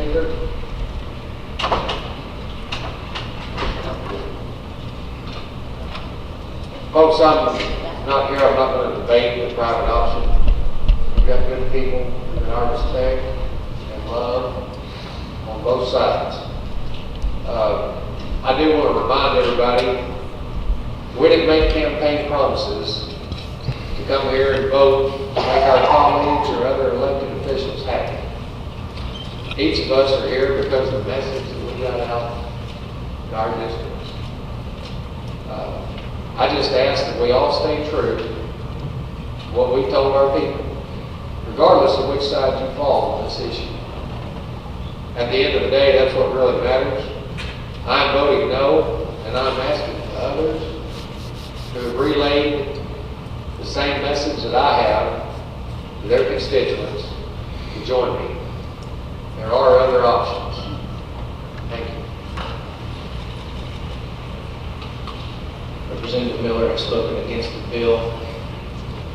speaker? Folks, I'm not here, I'm not going to debate the private option. We've got good people that I respect and love on both sides. I do want to remind everybody, we didn't make campaign promises to come here and vote to make our colleagues or other elected officials happy. Each of us are here because of the message that we got out in our districts. I just ask that we all stay true to what we told our people, regardless of which side you fall on this issue. At the end of the day, that's what really matters. I'm voting no, and I'm asking others who have relayed the same message that I have to their constituents to join me. There are other options. Thank you. Representative Miller has spoken against the bill.